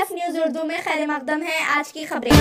DF news Urdu में खैर मकदम है आज की खबरें।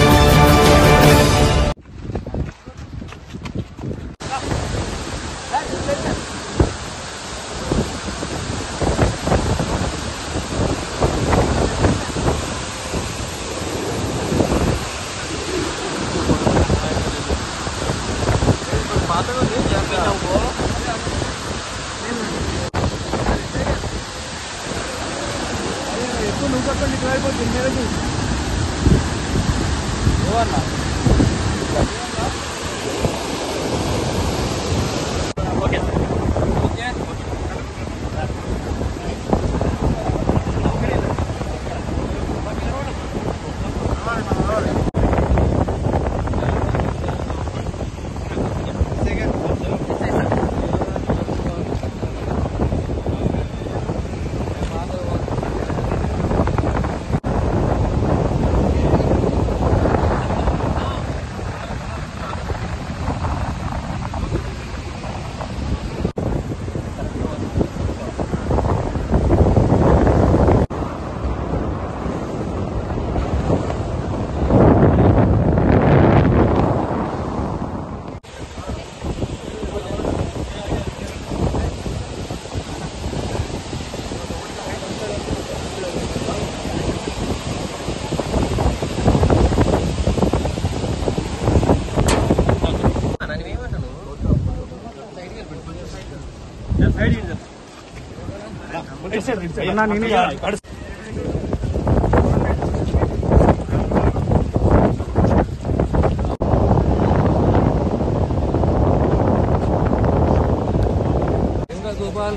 गोपाल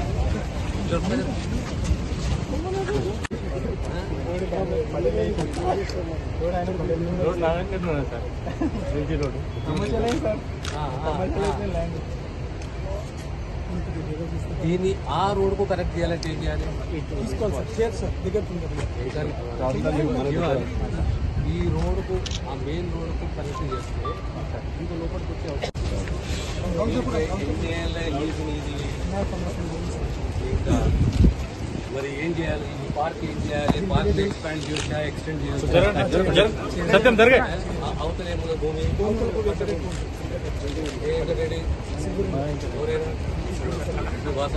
దీన్ని ఆ రోడ్ కు కరెక్ట్ చేయాలంటే ఏం చేయాలి? ఈ రోడ్ కు ఆ మెయిన్ రోడ్ కు కనెక్ట్ చేస్తే ఇంకా లోపలికి వచ్చే ఇంకా మరి ఏం చేయాలి? ఈ పార్క్ ఏం చేయాలి? పార్క్ ఎక్స్పాండ్ చేయొచ్చా, ఎక్స్టెండ్ చేయొచ్చా? అవతలేమో భూమి ఎవరైనా భాష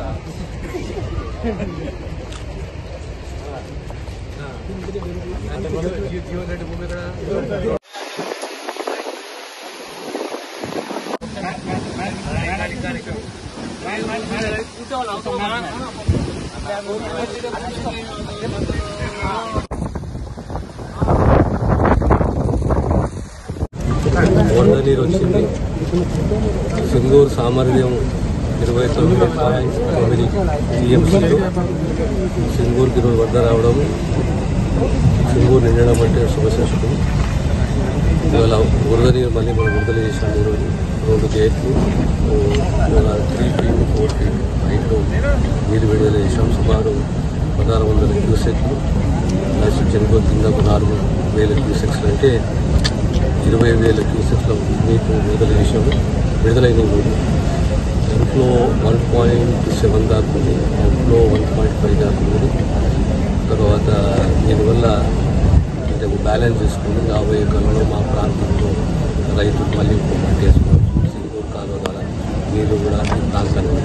జీవన్ రెడ్డి భూమి ఇక్కడ వరద నీరు వచ్చింది. సింగూరు సామర్థ్యం 29.9 TMCలు. సింగూరుకి ఈరోజు వరద రావడం, సింగూరు నిండడం అంటే శుభశేషుడు. ఇవాళ వరద నీరు మళ్ళీ మనం విడుదల చేసాం. ఈరోజు 2 గేట్లు 3 feet 4 feet హైట్లో నీరు విడుదల చేసాం. సుమారు 1600 క్యూసెక్లు. ప్లస్ చెరుకు కింద 4000 క్యూసెక్స్లు అంటే 20,000 క్యూసెక్ల నీరు విడుదల చేసాము. విడుదలైన రోజు ఇన్ఫ్లో 1.7 దాకా ఉంది, అవుట్ఫ్లో 1.5 దాకా ఉంది. తర్వాత దీనివల్ల అంటే బ్యాలెన్స్ చేసుకుని రాబోయే కాలంలో మా ప్రాంతంలో రైతులు మళ్ళీ పంట వేసుకోవచ్చు. సింగూరు కాలువ ద్వారా నీళ్ళు కూడా ప్రాంతానికి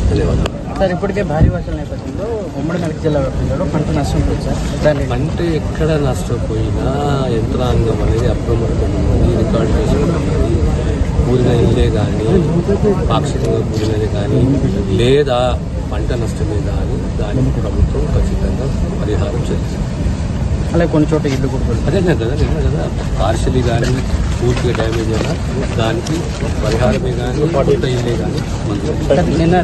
ధన్యవాదాలు సార్. ఇప్పటికే భారీ వర్షాల నేపథ్యంలో ఉమ్మడి మెదక్ జిల్లా వ్యాప్తంగా పంట నష్టం పోయింది సార్. పంట ఎక్కడ నష్టపోయినా యంత్రాంగం అనేది అప్రమత్తం ఉన్నది, రికార్డు చేసుకుంటున్నది. కూలిన ఇల్లే కానీ పాక్షికంగా కూలినదే కానీ లేదా పంట నష్టమే కానీ దానికి ప్రభుత్వం ఖచ్చితంగా పరిహారం చెల్లిస్తుంది. అలాగే కొన్ని చోట్ల ఇల్లు కూడా అదే కదా పార్షియలీ కానీ పూర్తిగా డ్యామేజ్ అయినా దానికి పరిహారమే కానీ కొత్త ఇల్లే కానీ నిన్న